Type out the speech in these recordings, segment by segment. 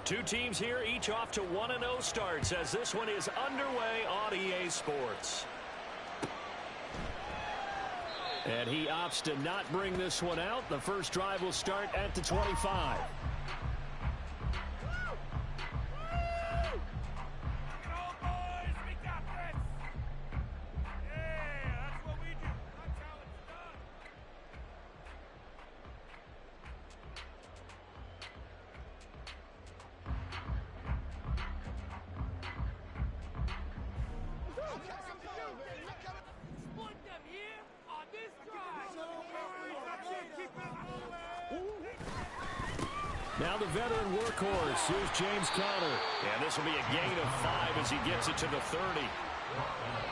Two teams here, each off to 1-0 starts as this one is underway on EA Sports. And he opts to not bring this one out. The first drive will start at the 25. Now the veteran workhorse, here's James Conner. And this will be a gain of 5 as he gets it to the 30.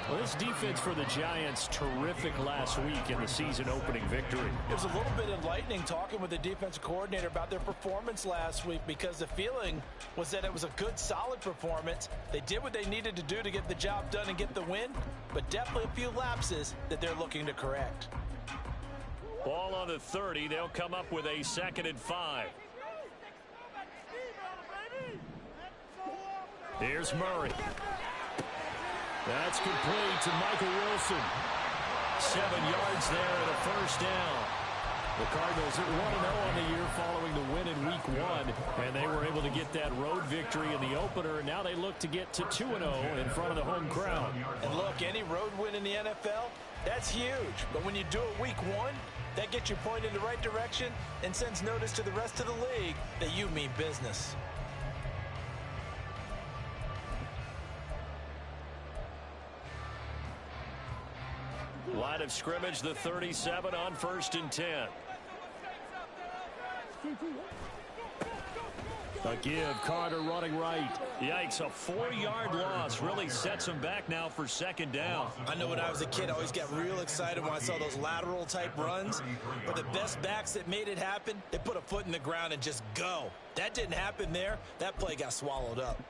Well, this defense for the Giants, terrific last week in the season-opening victory. It was a little bit enlightening talking with the defensive coordinator about their performance last week because the feeling was that it was a good, solid performance. They did what they needed to do to get the job done and get the win, but definitely a few lapses that they're looking to correct. Ball on the 30. They'll come up with a 2nd and 5. Here's Murray. That's complete to Michael Wilson. 7 yards there and a first down. The Cardinals at 1-0 on the year following the win in Week 1, and they were able to get that road victory in the opener. Now they look to get to 2-0 in front of the home crowd. And look, any road win in the NFL, that's huge. But when you do it Week 1, that gets you pointed in the right direction and sends notice to the rest of the league that you mean business. Line of scrimmage, the 37 on 1st and 10. A give, Carter running right. Yikes, a 4-yard loss really sets him back now for 2nd down. I know when I was a kid, I always got real excited when I saw those lateral type runs. But the best backs that made it happen, they put a foot in the ground and just go. That didn't happen there. That play got swallowed up.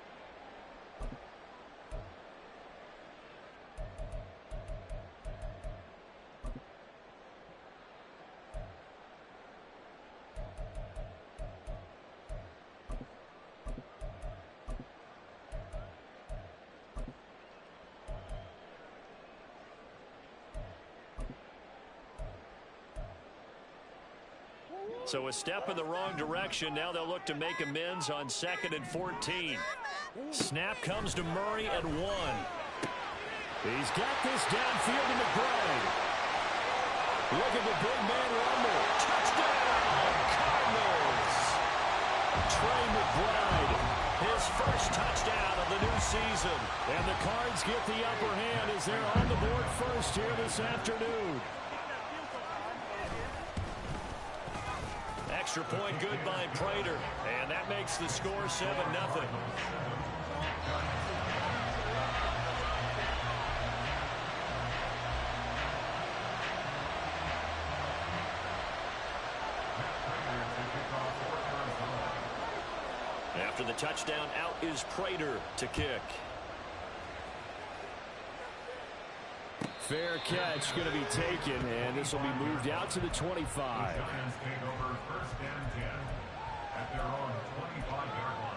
So a step in the wrong direction. Now they'll look to make amends on 2nd and 14. Snap comes to Murray at 1. He's got this downfield to McBride. Look at the big man rumble. Touchdown, Cardinals. Trey McBride, his first touchdown of the new season. And the Cards get the upper hand as they're on the board first here this afternoon. Extra point good by Prater, and that makes the score 7-0. After the touchdown, out is Prater to kick. Fair catch going to be taken, and this will be moved out to the 25. First and 10 at their own 25-yard line.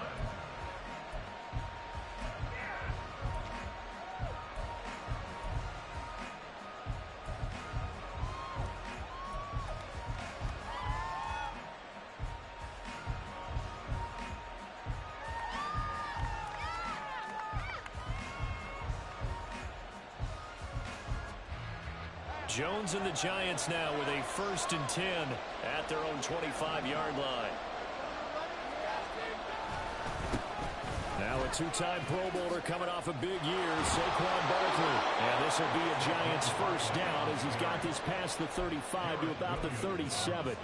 Jones and the Giants now with a 1st and 10 at their own 25-yard line. Now a 2-time Pro Bowler coming off a big year, Saquon Barkley. And this will be a Giants first down as he's got this past the 35 to about the 37.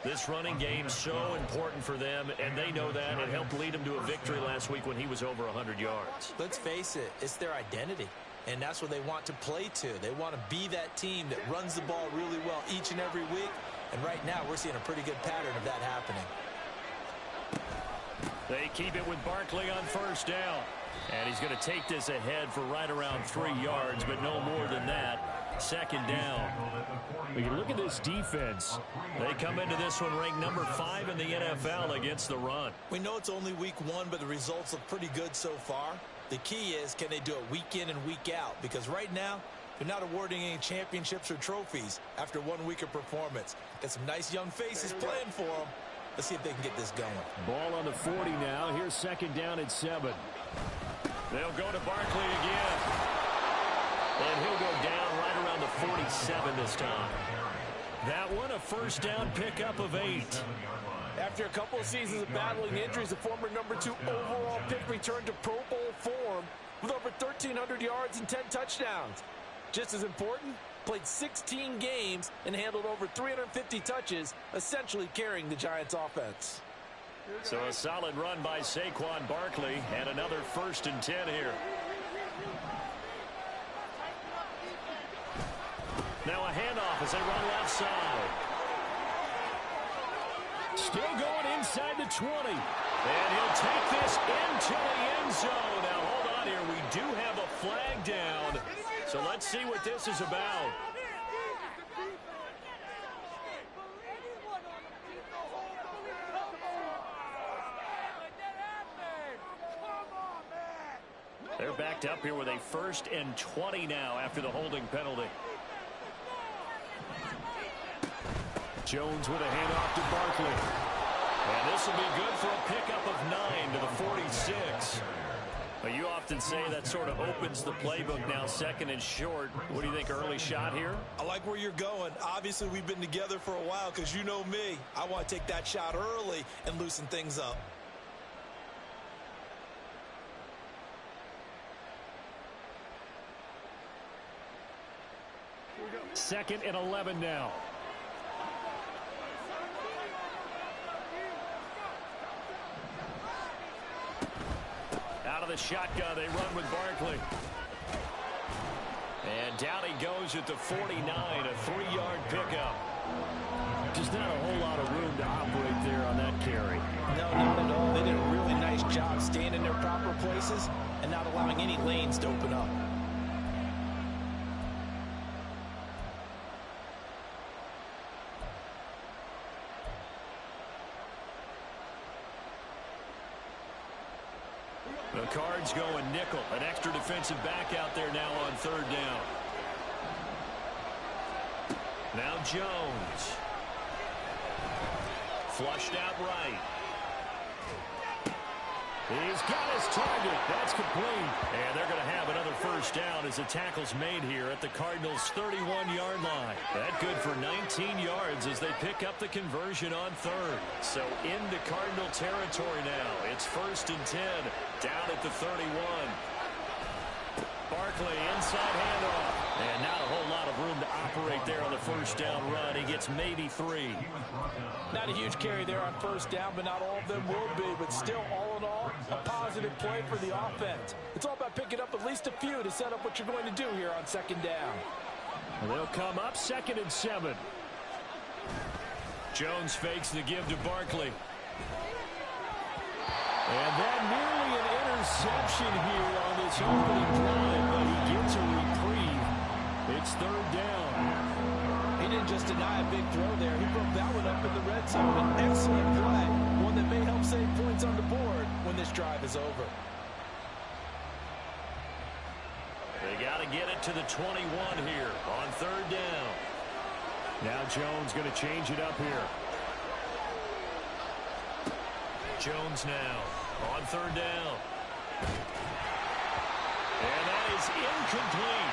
This running game so important for them, and they know that. It helped lead them to a victory last week when he was over 100 yards. Let's face it, it's their identity. And that's what they want to play to. They want to be that team that runs the ball really well each and every week. And right now, we're seeing a pretty good pattern of that happening. They keep it with Barkley on first down. And he's going to take this ahead for right around 3 yards, but no more than that. second down. When you look at this defense, they come into this one ranked number 5 in the NFL against the run. We know it's only week 1, but the results look pretty good so far. The key is, can they do it week in and week out? Because right now, they're not awarding any championships or trophies after 1 week of performance. Got some nice young faces playing for them. Let's see if they can get this going. Ball on the 40 now. Here's second down at 7. They'll go to Barkley again. And he'll go down right around the 47 this time. That one, a first down pickup of 8. After a couple of seasons of battling injuries, the former number 2 overall pick returned to Pro Bowl form with over 1,300 yards and 10 touchdowns. Just as important, played 16 games and handled over 350 touches, essentially carrying the Giants' offense. So a solid run by Saquon Barkley, and another 1st and 10 here. Now a handoff as they run left side. Still going inside the 20. And he'll take this into the end zone. Now hold on here. We do have a flag down. So let's see what this is about. They're backed up here with a 1st and 20 now after the holding penalty. Jones with a handoff to Barkley. And this will be good for a pickup of 9 to the 46. Well, you often say that sort of opens the playbook now, 2nd and short. What do you think, early shot here? I like where you're going. Obviously, we've been together for a while because you know me. I want to take that shot early and loosen things up. Second and 11 now. Out of the shotgun, they run with Barkley. And down he goes at the 49, a 3-yard pickup. Just not a whole lot of room to operate there on that carry. No, not at all. They did a really nice job staying in their proper places and not allowing any lanes to open up. The Cards going nickel. An extra defensive back out there now on 3rd down. Now Jones. Flushed out right. He's got his target. That's complete. And they're going to have another 1st down as the tackle's made here at the Cardinals' 31-yard line. That good for 19 yards as they pick up the conversion on 3rd. So into Cardinal territory now. It's 1st and 10 down at the 31. Barkley inside handoff. And not a whole lot of room to operate there on the 1st down run. He gets maybe 3. Not a huge carry there on 1st down, but not all of them will be. But still, all in all, a positive play for the offense. It's all about picking up at least a few to set up what you're going to do here on 2nd down. They'll come up 2nd and 7. Jones fakes the give to Barkley. And that nearly an interception here on this opening drive, but he gets a reprieve. It's 3rd down. He didn't just deny a big throw there. He broke that one up in the red zone. An excellent play, one that may help save points on the board when this drive is over. They got to get it to the 21 here on 3rd down. Now Jones going to change it up here. Jones now on 3rd down. And that is incomplete.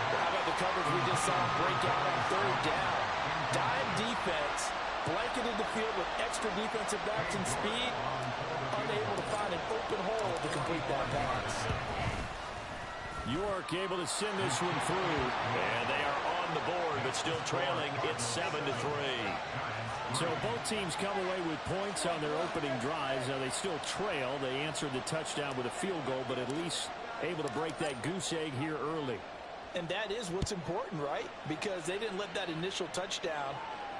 How about the coverage we just saw break out on 3rd down? Dime defense, blanketed the field with extra defensive backs and speed, unable to find an open hole to complete that pass. York able to send this one through. And they are on the board, but still trailing. It's 7-3. So both teams come away with points on their opening drives. Now they still trail. They answered the touchdown with a field goal, but at least able to break that goose egg here early. And that is what's important, right? Because they didn't let that initial touchdown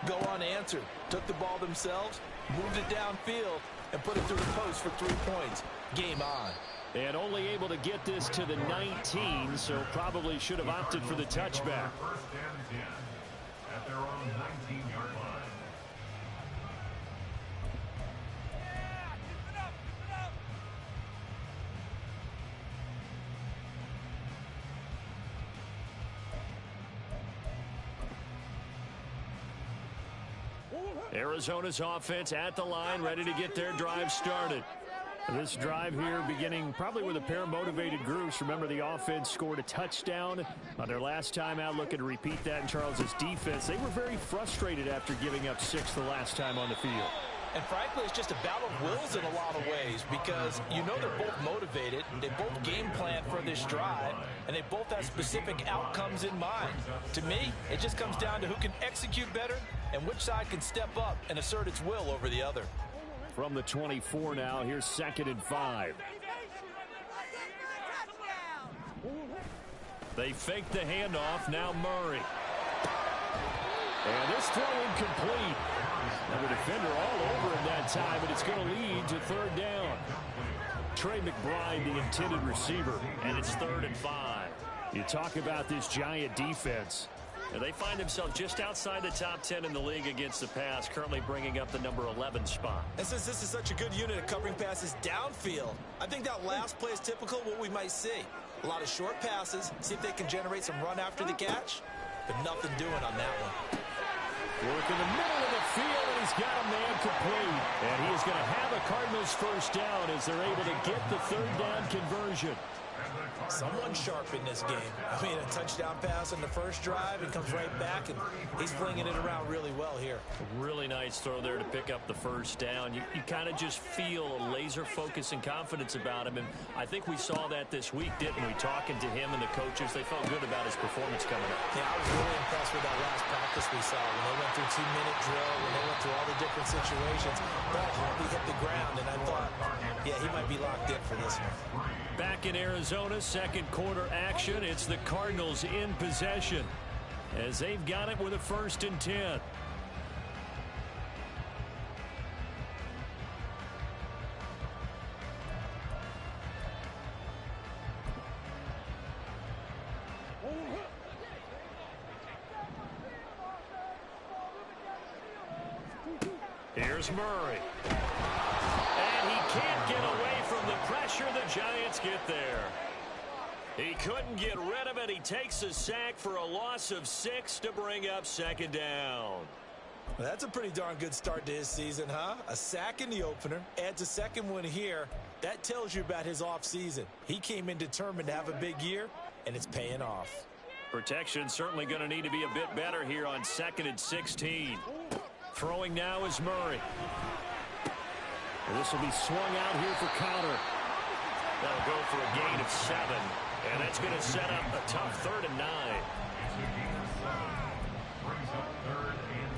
go unanswered. Took the ball themselves, moved it downfield, and put it through the post for 3 points. Game on. And only able to get this to the 19, so probably should have opted for the touchback. First and 10 at their own 19-yard line. Arizona's offense at the line, ready to get their drive started. This drive here beginning probably with a pair of motivated groups. Remember, the offense scored a touchdown on their last time out. Looking to repeat that in Charles's defense. They were very frustrated after giving up 6 the last time on the field. And frankly, it's just a battle of wills in a lot of ways because you know they're both motivated. They both game plan for this drive, and they both have specific outcomes in mind. To me, it just comes down to who can execute better and which side can step up and assert its will over the other. From the 24 now, here's 2nd and 5. They fake the handoff, now Murray. And this throw incomplete. Now the defender all over him that time, but it's going to lead to 3rd down. Trey McBride, the intended receiver, and it's 3rd and 5. You talk about this Giant defense. And they find themselves just outside the top 10 in the league against the pass, currently bringing up the number 11 spot. And since this is such a good unit at covering passes downfield, I think that last play is typical of what we might see. A lot of short passes, see if they can generate some run after the catch, but nothing doing on that one. Work in the middle of the field, and he's got a man complete. And he is going to have a Cardinals first down as they're able to get the 3rd down conversion. Someone sharp in this game. I mean, a touchdown pass on the first drive and comes right back, and he's flinging it around really well here. Really nice throw there to pick up the first down. You kind of just feel a laser focus and confidence about him, and I think we saw that this week, didn't we? Talking to him and the coaches, they felt good about his performance coming up. Yeah, I was really impressed with that last practice we saw when they went through 2-minute drill, when they went through all the different situations. Ball hardly hit the ground, and I thought, yeah, he might be locked in for this one. Back in Arizona, 2nd quarter action. It's the Cardinals in possession as they've got it with a 1st and 10. Here's Murray. And he can't get away from the pressure. The Giants get there. He couldn't get rid of it. He takes a sack for a loss of 6 to bring up 2nd down. Well, that's a pretty darn good start to his season, huh? A sack in the opener, adds a 2nd one here. That tells you about his offseason. He came in determined to have a big year, and it's paying off. Protection certainly going to need to be a bit better here on 2nd and 16. Throwing now is Murray. And this will be swung out here for Counter. That'll go for a gain of 7. And that's going to set up a tough 3rd and 9. It's a gain of 7. Brings up 3rd and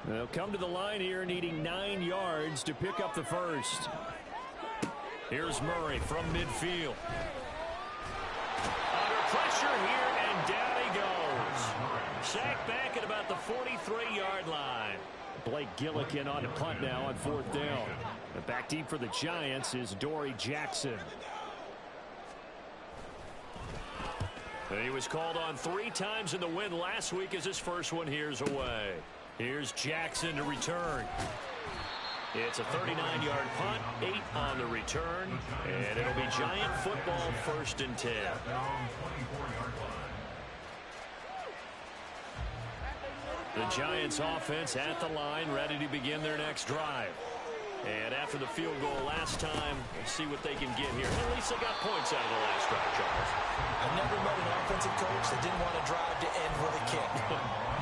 9. They'll come to the line here needing 9 yards to pick up the first. Here's Murray from midfield. Under pressure here, and down he goes. Sacked back at about the 43-yard line. Blake Gillikin on the punt now on 4th down. And back deep for the Giants is Dory Jackson. He was called on 3 times in the win last week as his first one here's away. Here's Jackson to return. It's a 39-yard punt, 8 on the return, and it'll be Giant football 1st and 10. The Giants offense at the line, ready to begin their next drive. And after the field goal last time, we'll see what they can get here. At least they got points out of the last drive, Charles. I've never met an offensive coach that didn't want to drive to end with a kick.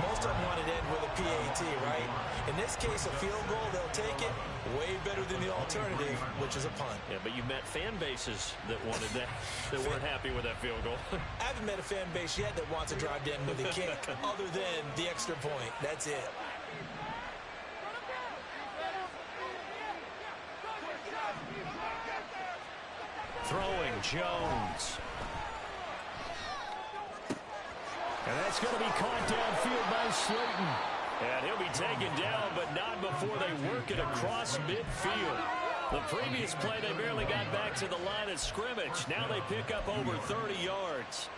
Most of them wanted to end with a PAT, right? In this case, a field goal, they'll take it. Way better than the alternative, which is a punt. Yeah, but you met fan bases that wanted that, that weren't happy with that field goal. I haven't met a fan base yet that wants to drive to end with a kick, other than the extra point. That's it. Throwing Jones. And that's going to be caught downfield by Slayton. And he'll be taken down, but not before they work it across midfield. The previous play, they barely got back to the line of scrimmage. Now they pick up over 30 yards.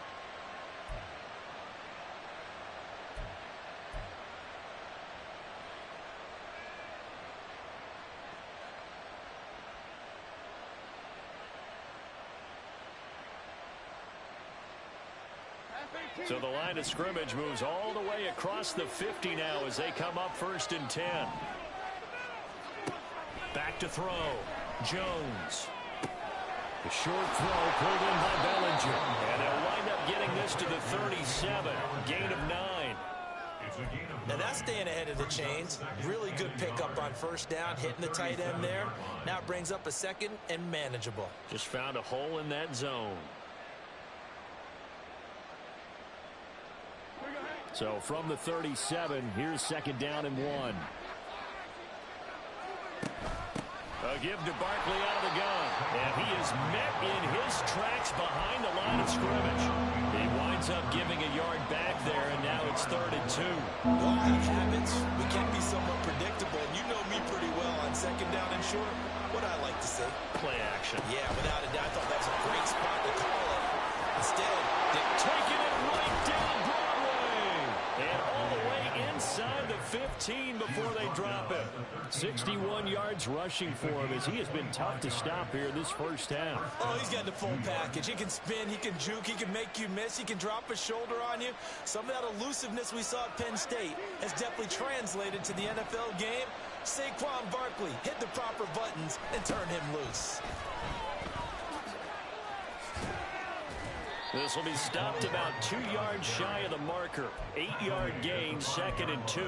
So the line of scrimmage moves all the way across the 50 now as they come up 1st and 10. Back to throw. Jones. The short throw pulled in by Bellinger. And they'll wind up getting this to the 37. Gain of 9. Now that's staying ahead of the chains. Really good pickup on 1st down, hitting the tight end there. Now it brings up a 2nd and manageable. Just found a hole in that zone. So from the 37, here's 2nd down and 1. A give to Barkley out of the gun. And he is met in his tracks behind the line of scrimmage. He winds up giving a yard back there, and now it's 3rd and 2. We all have habits. We can be somewhat predictable. And you know me pretty well on 2nd down and short. What I like to say. Play action. Yeah, without a doubt. I thought that was a great spot to call it. Instead, they're taking it right down Broadway. And all the way inside the 15 before they drop it. 61 yards rushing for him as he has been tough to stop here this 1st half. Oh, he's got the full package. He can spin, he can juke, he can make you miss, he can drop a shoulder on you. Some of that elusiveness we saw at Penn State has definitely translated to the NFL game. Saquon Barkley hit the proper buttons and turn him loose. This will be stopped about 2 yards shy of the marker. 8-yard gain, 2nd and 2.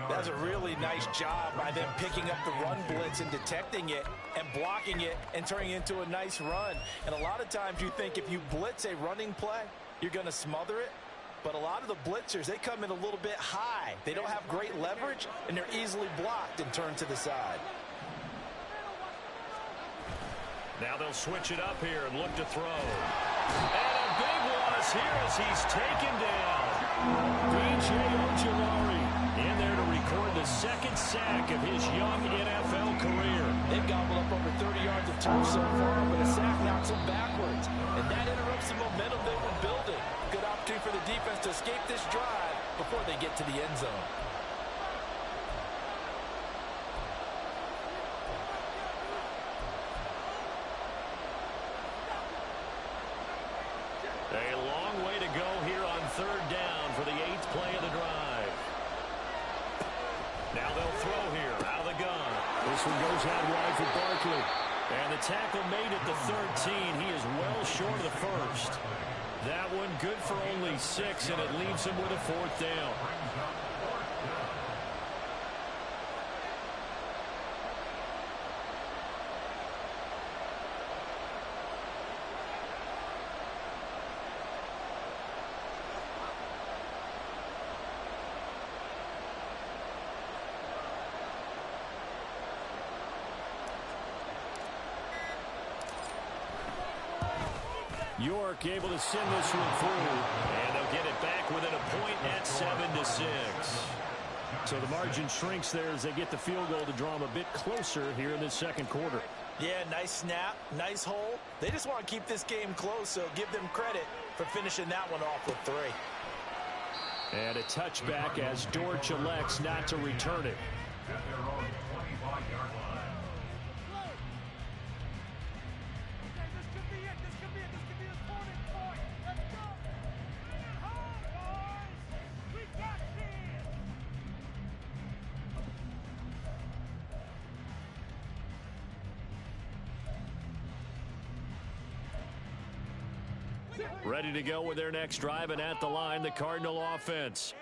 That's a really nice job by them picking up the run blitz and detecting it and blocking it and turning it into a nice run. And a lot of times you think if you blitz a running play, you're going to smother it. But a lot of the blitzers, they come in a little bit high. They don't have great leverage, and they're easily blocked and turned to the side. Now they'll switch it up here and look to throw. And a big loss here as he's taken down. B.J. Ojulari in there to record the 2nd sack of his young NFL career. They've gobbled up over 30 yards of turf so far, but a sack knocks them backwards. And that interrupts the momentum they were building. Good opportunity for the defense to escape this drive before they get to the end zone. A long way to go here on 3rd down for the 8th play of the drive. Now they'll throw here out of the gun. This one goes out wide for Barkley. And the tackle made at the 13. He is well short of the 1st. That one good for only 6, and it leaves him with a 4th down. York able to send this one through. And they'll get it back within a point at 7-6. So the margin shrinks there as they get the field goal to draw them a bit closer here in this 2nd quarter. Yeah, nice snap, nice hole. They just want to keep this game close, so give them credit for finishing that one off with 3. And a touchback as Dortch elects not to return it. At their own 25-yard line. Ready to go with their next drive, and at the line, the Cardinal offense.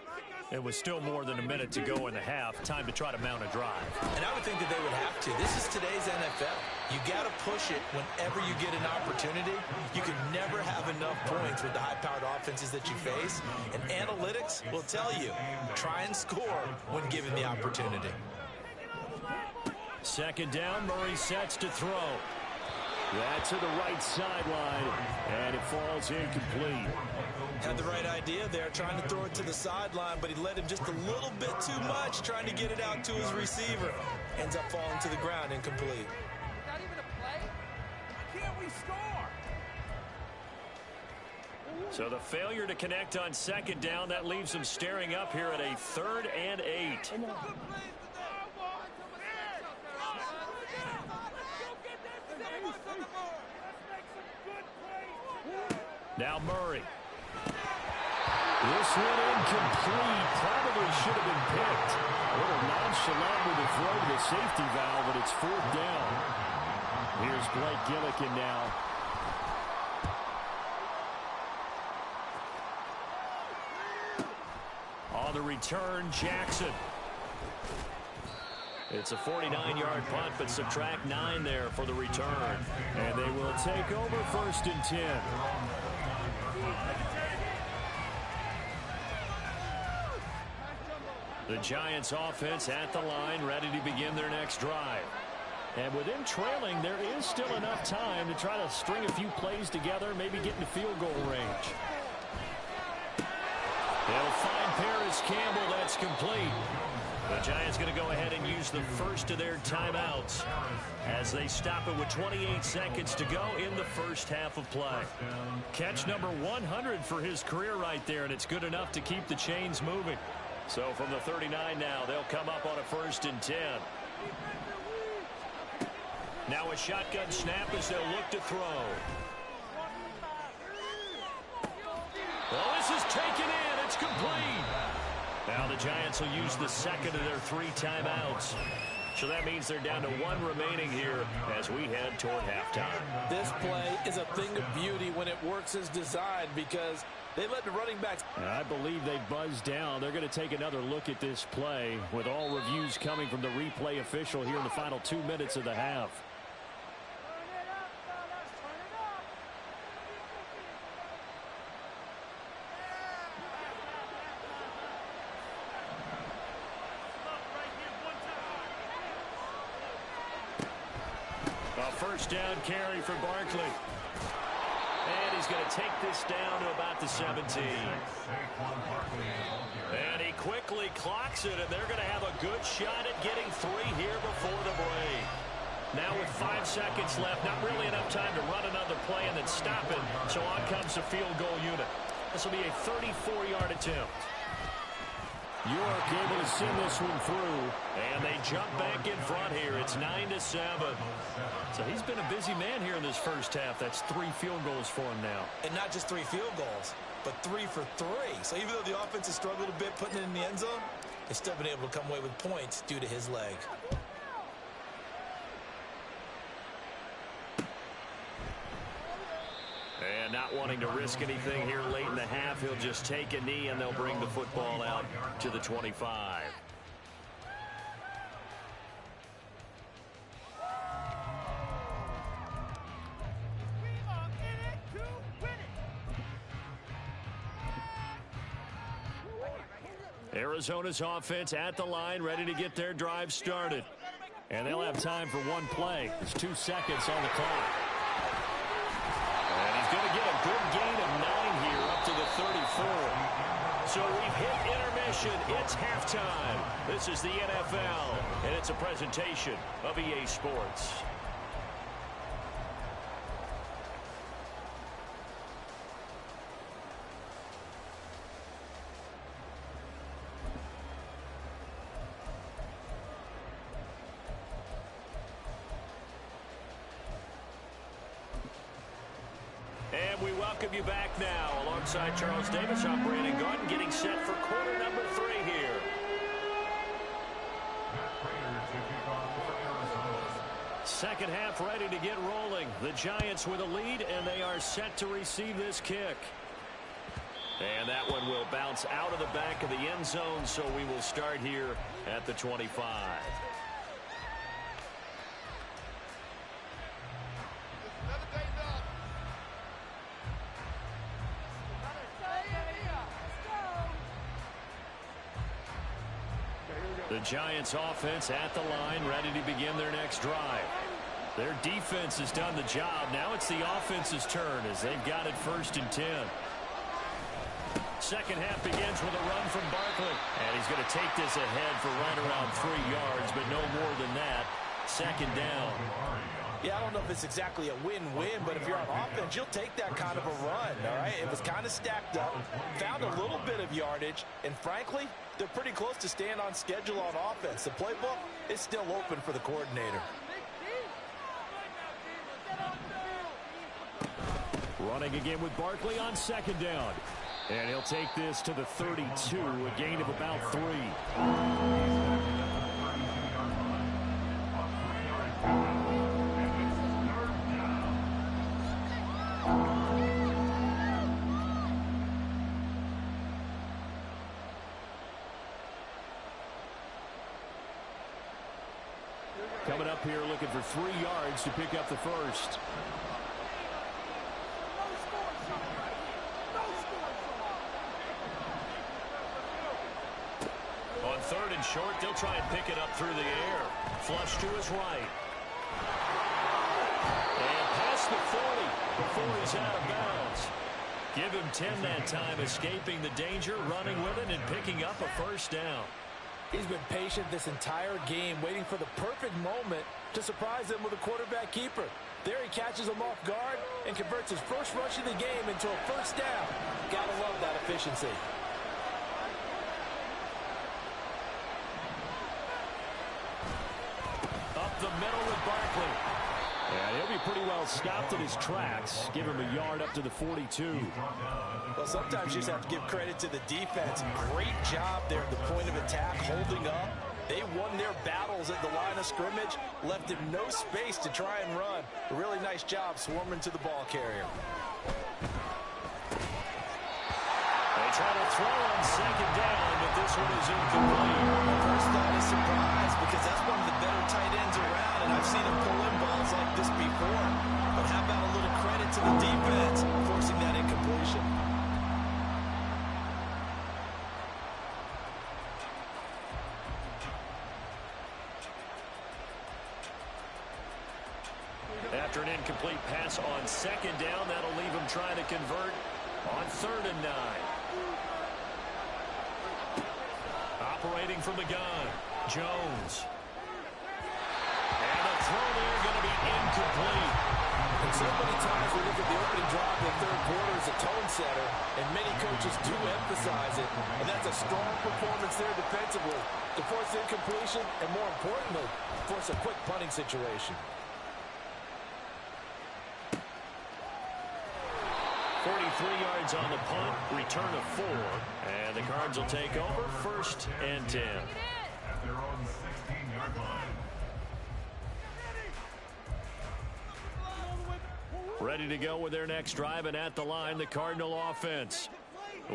It was still more than a minute to go in the half. Time to try to mount a drive. And I would think that they would have to. This is today's NFL. You got to push it whenever you get an opportunity. You can never have enough points with the high-powered offenses that you face. And analytics will tell you, try and score when given the opportunity. 2nd down, Murray sets to throw. That to the right sideline, and it falls incomplete. Had the right idea there, trying to throw it to the sideline, but he led him just a little bit too much, trying to get it out to his receiver. Ends up falling to the ground, incomplete. Not even a play? Why can't we score? So the failure to connect on second down, that leaves them staring up here at a 3rd and 8. Now Murray. This one incomplete. Probably should have been picked. A little nonchalant with the throw to the safety valve, but it's 4th down. Here's Blake Gillikin now. On the return, Jackson. It's a 49-yard punt, but subtract 9 there for the return. And they will take over 1st and 10. The Giants offense at the line, ready to begin their next drive. And with them trailing, there is still enough time to try to string a few plays together, maybe get into field goal range. They'll find Paris Campbell. That's complete. The Giants going to go ahead and use the first of their timeouts as they stop it with 28 seconds to go in the first half of play. Catch number 100 for his career right there, and it's good enough to keep the chains moving. So from the 39 now, they'll come up on a 1st and 10. Now a shotgun snap as they'll look to throw. Well, this is taken in. It's complete. Now the Giants will use the second of their 3 timeouts. So that means they're down to 1 remaining here as we head toward halftime. This play is a thing of beauty when it works as designed because they let the running backs. I believe they buzzed down. They're going to take another look at this play with all reviews coming from the replay official here in the final 2 minutes of the half. First down carry for Barkley. And he's going to take this down to about the 17. And he quickly clocks it, and they're going to have a good shot at getting 3 here before the break. Now with 5 seconds left, not really enough time to run another play and then stop it. So on comes the field goal unit. This will be a 34-yard attempt. York able to send this one through, and they jump back in front here. It's 9-7. So he's been a busy man here in this first half. That's 3 field goals for him now. And not just 3 field goals, but 3 for 3. So even though the offense has struggled a bit putting it in the end zone, they've still been able to come away with points due to his leg. And not wanting to risk anything here late in the half, he'll just take a knee, and they'll bring the football out to the 25. Arizona's offense at the line, ready to get their drive started. And they'll have time for 1 play. There's 2 seconds on the clock. And he's going to get a good gain of 9 here up to the 34. So we've hit intermission. It's halftime. This is the NFL, and it's a presentation of EA Sports. And we welcome you back now. Alongside Charles Davis, I'm Brandon Garden, getting set for quarter number 3 here. Second half ready to get rolling. The Giants with a lead, and they are set to receive this kick. And that one will bounce out of the back of the end zone, so we will start here at the 25. The Giants offense at the line, ready to begin their next drive. Their defense has done the job. Now it's the offense's turn as they've got it 1st and 10. Second half begins with a run from Barkley. And he's going to take this ahead for right around 3 yards, but no more than that. Second down. Yeah, I don't know if it's exactly a win-win, but if you're on offense, you'll take that kind of a run, all right? It was kind of stacked up, found a little bit of yardage, and frankly, they're pretty close to staying on schedule on offense. The playbook is still open for the coordinator. Running again with Barkley on second down. And he'll take this to the 32, a gain of about 3. Coming up here looking for 3 yards to pick up the first. On 3rd and short, they'll try and pick it up through the air. Flush to his right. And past the 40 before he's out of bounds. Give him 10 that time, escaping the danger, running with it, and picking up a first down. He's been patient this entire game, waiting for the perfect moment to surprise them with a quarterback keeper. There he catches him off guard and converts his first rush of the game into a first down. Gotta love that efficiency. Up the middle with Barkley. And he'll be pretty well stopped in his tracks. Give him a yard up to the 42. Well, sometimes you just have to give credit to the defense. Great job there at the point of attack, holding up. They won their battles at the line of scrimmage, left him no space to try and run. A really nice job swarming to the ball carrier. They try to throw on second down, but this one is incomplete. First thought is surprise, because that's one of the better tight ends around, and I've seen him pull in balls like this before. But how about a little credit to the defense forcing that incompletion? After an incomplete pass on second down, that'll leave him trying to convert on 3rd and 9. Operating from the gun, Jones. And the throw there going to be incomplete. And so many times we look at the opening drive in the 3rd quarter as a tone setter, and many coaches do emphasize it. And that's a strong performance there defensively to force incompletion and, more importantly, force a quick punting situation. 43 yards on the punt, return of 4, and the Cards will take over 1st and 10. At their own 16-yard line. Ready to go with their next drive, and at the line, the Cardinal offense.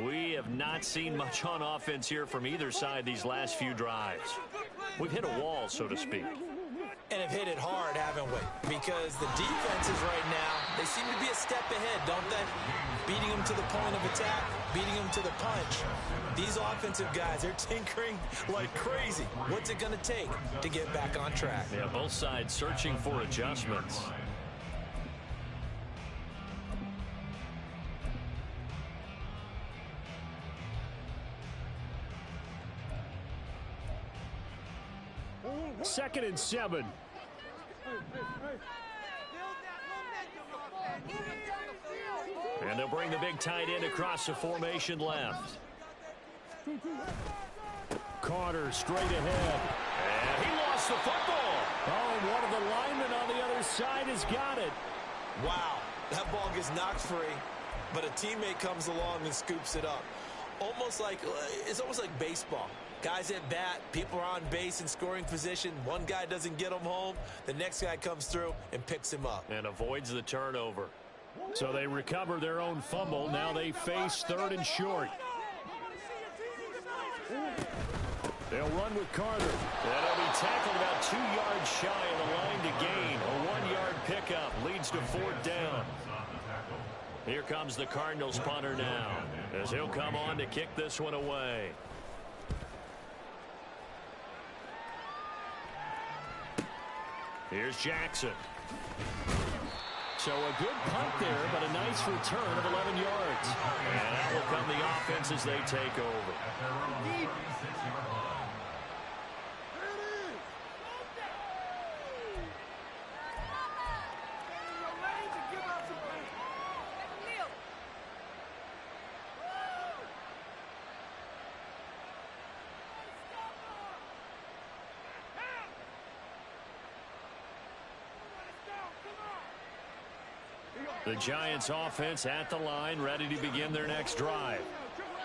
We have not seen much on offense here from either side these last few drives. We've hit a wall, so to speak. And have hit it hard, haven't we? Because the defenses right now, they seem to be a step ahead, don't they? Beating them to the point of attack, beating them to the punch. These offensive guys, they're tinkering like crazy. What's it going to take to get back on track? Yeah, both sides searching for adjustments. Second and 7. And they'll bring the big tight end across the formation left. Carter straight ahead. And he lost the football. Oh, and one of the linemen on the other side has got it. Wow, that ball gets knocked free, but a teammate comes along and scoops it up. It's almost like baseball. Guys at bat, people are on base in scoring position. One guy doesn't get him home. The next guy comes through and picks him up. And avoids the turnover. So they recover their own fumble. Now they face 3rd and short. They'll run with Carter. That'll be tackled about 2 yards shy of the line to gain. A 1-yard pickup leads to 4th down. Here comes the Cardinals punter now, as he'll come on to kick this one away. Here's Jackson. So a good punt there, but a nice return of 11 yards. And that will come the offense as they take over. The Giants offense at the line, ready to begin their next drive.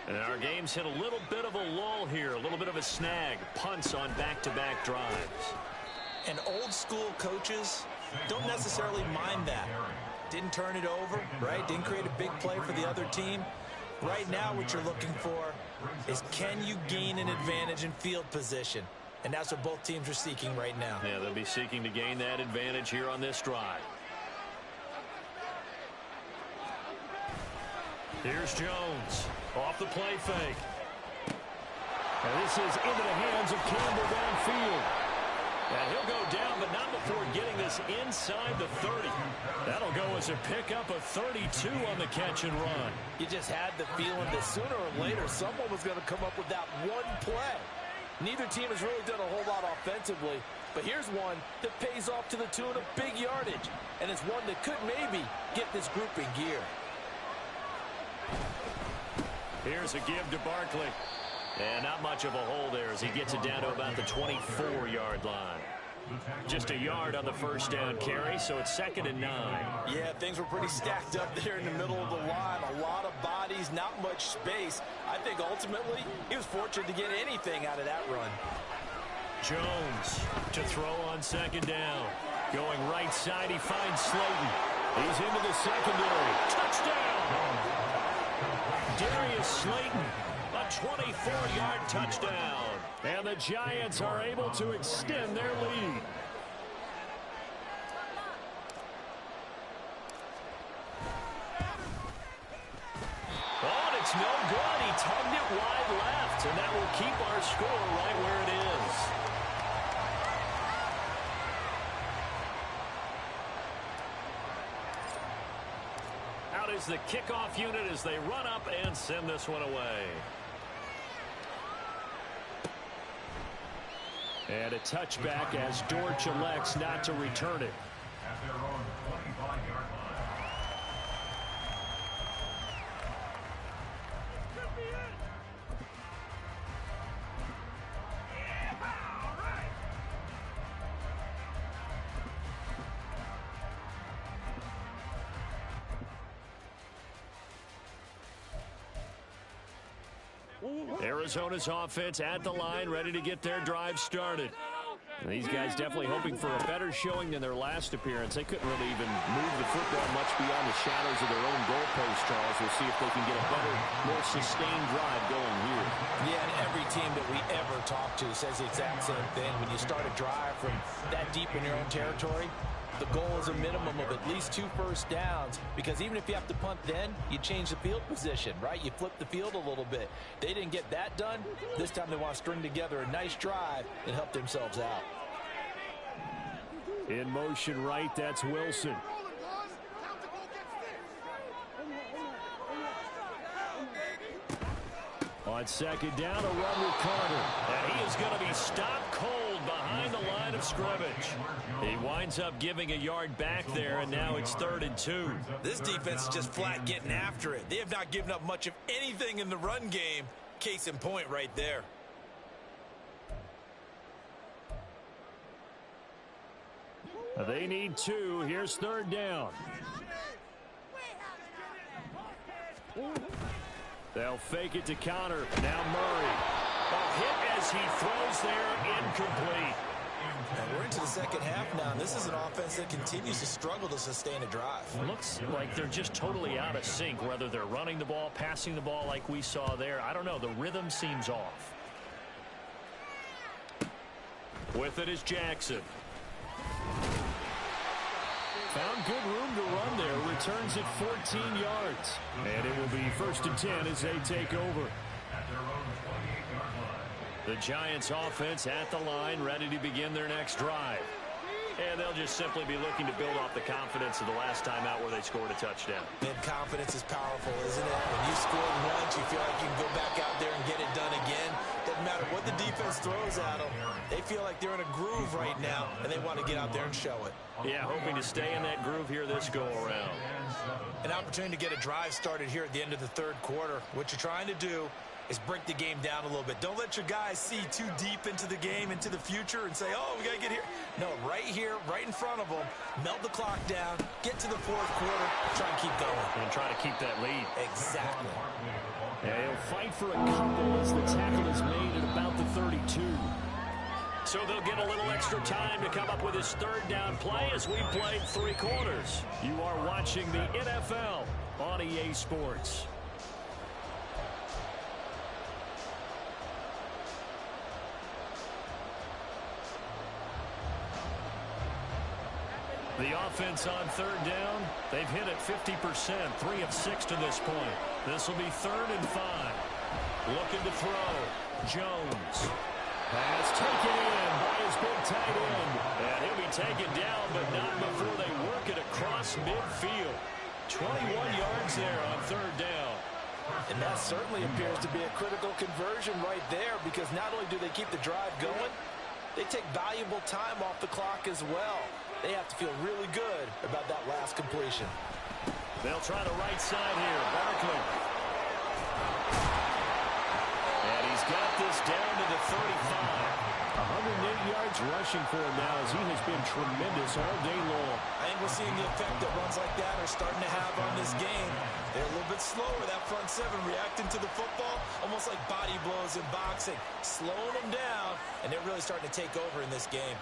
And our game's hit a little bit of a lull here, a little bit of a snag. Punts on back-to-back drives. And old school coaches don't necessarily mind that. Didn't turn it over, right? Didn't create a big play for the other team. Right now what you're looking for is, can you gain an advantage in field position? And that's what both teams are seeking right now. Yeah, they'll be seeking to gain that advantage here on this drive. Here's Jones off the play fake. And this is into the hands of Campbell downfield. And he'll go down, but not before getting this inside the 30. That'll go as a pickup of 32 on the catch and run. You just had the feeling that sooner or later someone was going to come up with that one play. Neither team has really done a whole lot offensively, but here's one that pays off to the tune of big yardage, and it's one that could maybe get this group in gear. Here's a give to Barkley. And not much of a hole there as he gets it down to about the 24-yard line. Just a yard on the first down carry, so it's 2nd and 9. Yeah, things were pretty stacked up there in the middle of the line. A lot of bodies, not much space. I think ultimately he was fortunate to get anything out of that run. Jones to throw on 2nd down. Going right side, he finds Slayton. He's into the secondary. Touchdown! Darius Slayton, a 24-yard touchdown. And the Giants are able to extend their lead. Oh, and it's no good. He tugged it wide left, and that will keep our score right where it is. Out is the kickoff unit as they run up and send this one away. And a touchback as Dortch elects not to return it. At their own 25-yard line. Arizona's offense at the line, ready to get their drive started. And these guys definitely hoping for a better showing than their last appearance. They couldn't really even move the football much beyond the shadows of their own goalpost, Charles. We'll see if they can get a better, more sustained drive going here. Yeah, and every team that we ever talk to says the exact same thing. When you start a drive from that deep in your own territory, the goal is a minimum of at least 2 first downs, because even if you have to punt then, you change the field position, right? You flip the field a little bit. They didn't get that done. This time they want to string together a nice drive and help themselves out. In motion right, that's Wilson. On 2nd down, a run with Carter. And he is going to be stopped cold behind the line of scrimmage. He winds up giving a yard back there, and now it's 3rd and 2. This defense is just flat getting after it. They have not given up much of anything in the run game. Case in point right there. They need 2. Here's 3rd down. They'll fake it to counter. Now Murray. A hit as he throws there, incomplete. And we're into the second half now. This is an offense that continues to struggle to sustain a drive. It looks like they're just totally out of sync, whether they're running the ball, passing the ball like we saw there. I don't know. The rhythm seems off. With it is Jackson. Found good room to run there. Returns it 14 yards. And it will be 1st and 10 as they take over. At their own 28-yard line. The Giants offense at the line, ready to begin their next drive. And they'll just simply be looking to build off the confidence of the last time out where they scored a touchdown. And confidence is powerful, isn't it? When you scored once, you feel like you can go back out there and get it done again. Doesn't matter what the defense throws at them. They feel like they're in a groove right now, and they want to get out there and show it. Yeah, hoping to stay in that groove here this go-around. An opportunity to get a drive started here at the end of the third quarter. What you're trying to do is break the game down a little bit. Don't let your guys see too deep into the game, into the future, and say, oh, we got to get here. No, right here, right in front of them, melt the clock down, get to the fourth quarter, try and keep going. And try to keep that lead. Exactly. Yeah, he'll fight for a couple as the tackle is made at about the 32. So they'll get a little extra time to come up with his third down play as we played 3 quarters. You are watching the NFL on EA Sports. The offense on third down, they've hit it 50%, 3 of 6 to this point. This will be 3rd and 5. Looking to throw. Jones. Pass taken in by his big tight end. And he'll be taken down, but not before they work it across midfield. 21 yards there on third down. And that certainly appears to be a critical conversion right there, because not only do they keep the drive going, they take valuable time off the clock as well. They have to feel really good about that last completion. They'll try the right side here. Barkley. And he's got this down to the 35. 108 yards rushing for him now as he has been tremendous all day long. I think we're seeing the effect that runs like that are starting to have on this game. They're a little bit slower, that front seven, reacting to the football, almost like body blows in boxing, slowing them down, and they're really starting to take over in this game.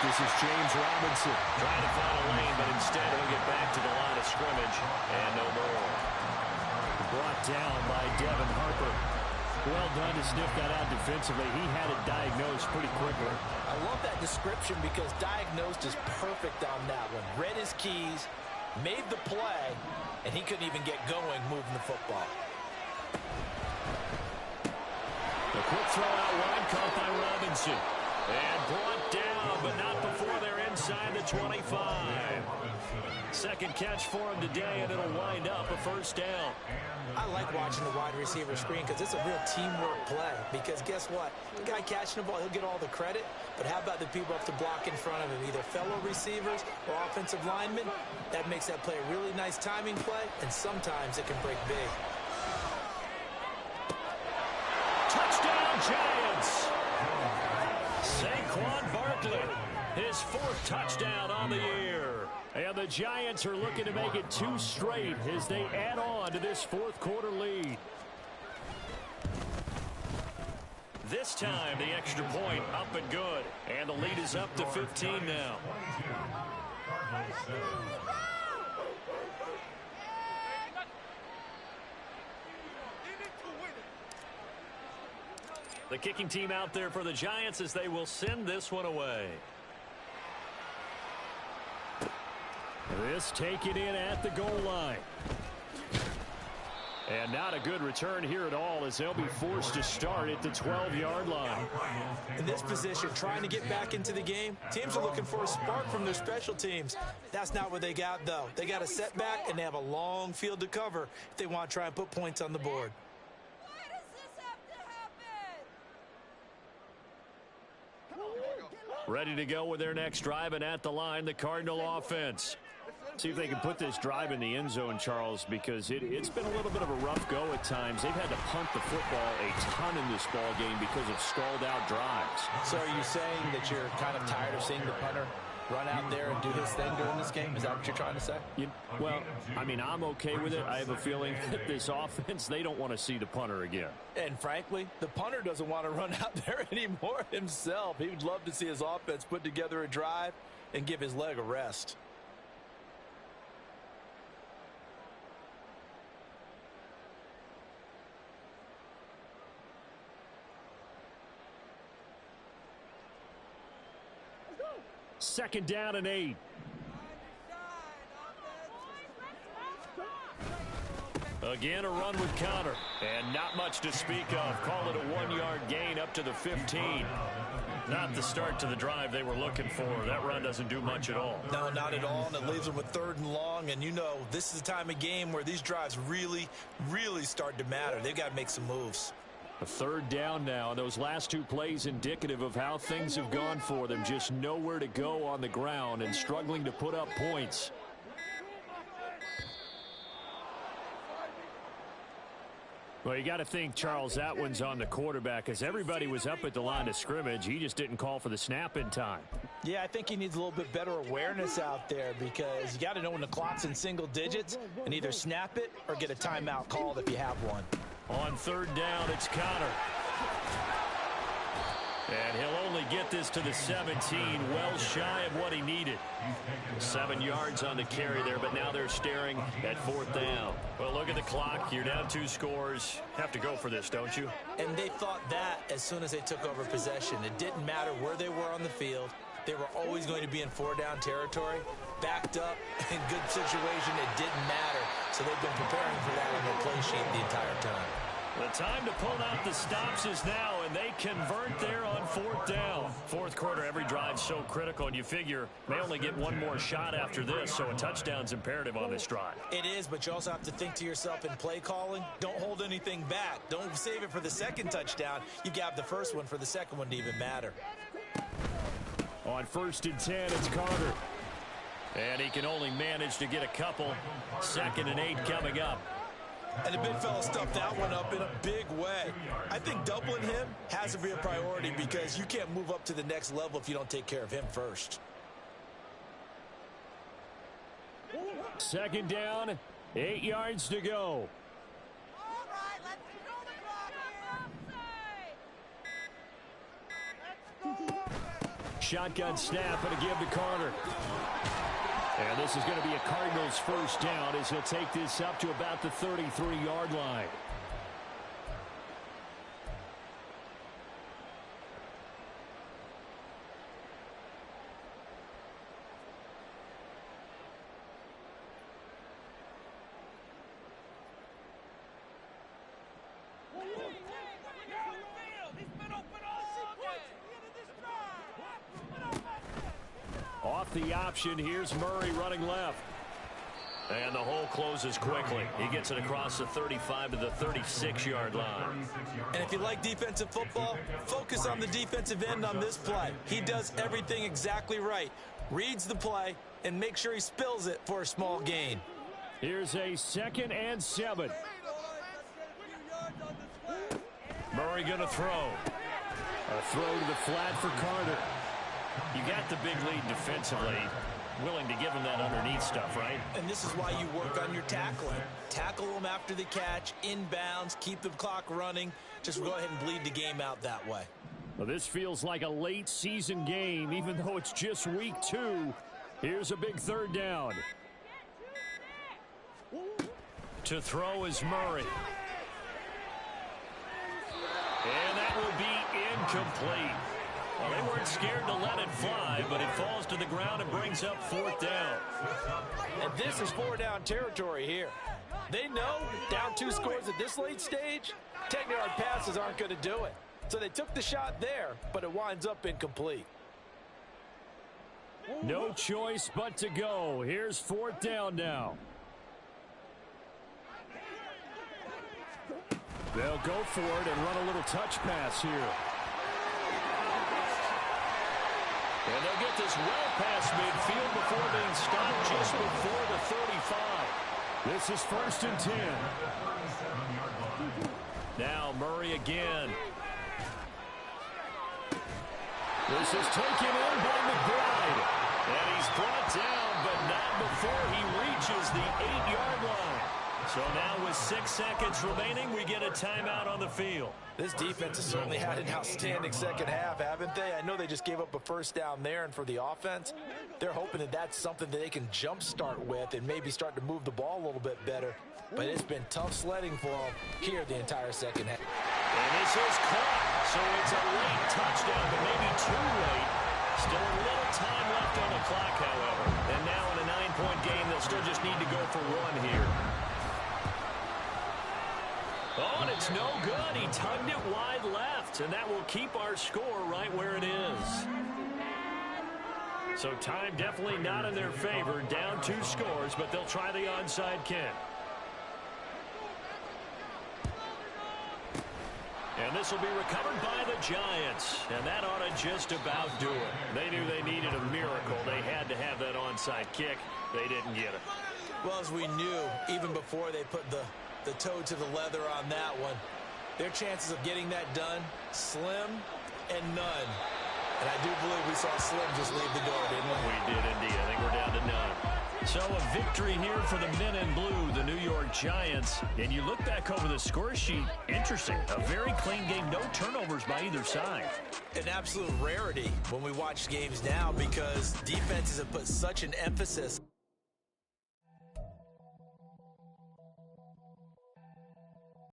This is James Robinson trying to find a lane, but instead he'll get back to the line of scrimmage and no more. Brought down by Devin Harper. Well done to sniff that out defensively. He had it diagnosed pretty quickly. I love that description because diagnosed is perfect on that one. Read his keys, made the play, and he couldn't even get going moving the football. The quick throw out wide caught by Robinson. And brought down, but not before they're inside the 25. Second catch for him today, and it'll wind up a first down. I like watching the wide receiver screen because it's a real teamwork play. Because guess what? The guy catching the ball, he'll get all the credit. But how about the people up to block in front of him, either fellow receivers or offensive linemen? That makes that play a really nice timing play, and sometimes it can break big. Touchdown, Giants! Saquon Barkley, his 4th touchdown on the year. And the Giants are looking to make it 2 straight as they add on to this 4th quarter lead. This time, the extra point up and good. And the lead is up to 15 now. The kicking team out there for the Giants as they will send this one away. This taken in at the goal line. And not a good return here at all as they'll be forced to start at the 12-yard line. In this position, trying to get back into the game, teams are looking for a spark from their special teams. That's not what they got, though. They got a setback, and they have a long field to cover if they want to try and put points on the board. Ready to go with their next drive, and at the line, the Cardinal offense. See if they can put this drive in the end zone, Charles, because it's been a little bit of a rough go at times. They've had to punt the football a ton in this ball game because of stalled-out drives. So are you saying that you're kind of tired of seeing the punter run out there and do his thing during this game? Is that what you're trying to say? Well, I mean, I'm okay with it. I have a feeling that this offense, they don't want to see the punter again. And frankly, the punter doesn't want to run out there anymore himself. He would love to see his offense put together a drive and give his leg a rest. Second down and 8. Again, a run with Connor. And not much to speak of. Call it a 1-yard gain up to the 15. Not the start to the drive they were looking for. That run doesn't do much at all. No, not at all, and it leaves them with 3rd and long. And, you know, this is the time of game where these drives really, really start to matter. They've got to make some moves. A 3rd down now. Those last 2 plays indicative of how things have gone for them. Just nowhere to go on the ground and struggling to put up points. Well, you got to think, Charles, that one's on the quarterback as everybody was up at the line of scrimmage. He just didn't call for the snap in time. Yeah, I think he needs a little bit better awareness out there because you got to know when the clock's in single digits and either snap it or get a timeout called if you have one. On 3rd down, it's Connor. And he'll only get this to the 17, well shy of what he needed. 7 yards on the carry there, but now they're staring at 4th down. Well, look at the clock. You're down 2 scores. Have to go for this, don't you? And they thought that as soon as they took over possession. It didn't matter where they were on the field. They were always going to be in 4-down territory. Backed up, in good situation, it didn't matter. So they've been preparing for that on their play sheet the entire time. The time to pull out the stops is now, and they convert there on 4th down. 4th quarter, every drive's so critical, and you figure they only get 1 more shot after this, so a touchdown's imperative on this drive. It is, but you also have to think to yourself in play calling, don't hold anything back. Don't save it for the 2nd touchdown. You got the 1st one for the 2nd one to even matter. On 1st and 10, it's Carter. And he can only manage to get a couple. 2nd and 8 coming up. And the big fella stuffed that one up in a big way. I think doubling him has to be a priority because you can't move up to the next level if you don't take care of him first. 2nd down, 8 yards to go. All right, let's control the clock here. Let's go. Shotgun snap and a give to Carter. And this is going to be a Cardinals 1st down as he'll take this up to about the 33-yard line. Off the option, here's Murray running left. And the hole closes quickly. He gets it across the 35 to the 36-yard line. And if you like defensive football, focus on the defensive end on this play. He does everything exactly right. Reads the play and makes sure he spills it for a small gain. Here's a 2nd and 7. Murray going to throw. A throw to the flat for Carter. You got the big lead defensively. Willing to give him that underneath stuff, right? And this is why you work on your tackling. Tackle them after the catch, inbounds, keep the clock running. Just go ahead and bleed the game out that way. Well, this feels like a late season game, even though it's just week 2. Here's a big 3rd down. To throw is Murray. And that will be incomplete. Well, they weren't scared to let it fly, but it falls to the ground and brings up 4th down. And this is 4-down territory here. They know down 2 scores at this late stage, 10-yard passes aren't going to do it. So they took the shot there, but it winds up incomplete. No choice but to go. Here's 4th down now. They'll go for it and run a little touch pass here. And they'll get this well past midfield before being stopped just before the 35. This is 1st and 10. Now Murray again. This is taken in by McBride. And he's brought down, but not before he reaches the 8-yard line. So now with 6 seconds remaining, we get a timeout on the field. This defense has certainly had an outstanding 2nd half, haven't they? I know they just gave up a 1st down there, and for the offense, they're hoping that that's something that they can jumpstart with and maybe start to move the ball a little bit better. But it's been tough sledding for them here the entire 2nd half. And this is caught, so it's a late touchdown, but maybe too late. Still a little time left on the clock, however. And now in a 9-point game, they'll still just need to go for 1 here. It's no good. He tugged it wide left, and that will keep our score right where it is. So time definitely not in their favor. Down 2 scores, but they'll try the onside kick. And this will be recovered by the Giants. And that ought to just about do it. They knew they needed a miracle. They had to have that onside kick. They didn't get it. Well, as we knew, even before they put the toe to the leather on that one, their chances of getting that done, slim and none. And I do believe we saw Slim just leave the door, didn't we? We did indeed. I think we're down to none. So a victory here for the men in blue, the New York Giants. And you look back over the score sheet, interesting. A very clean game, no turnovers by either side. An absolute rarity when we watch games now because defenses have put such an emphasis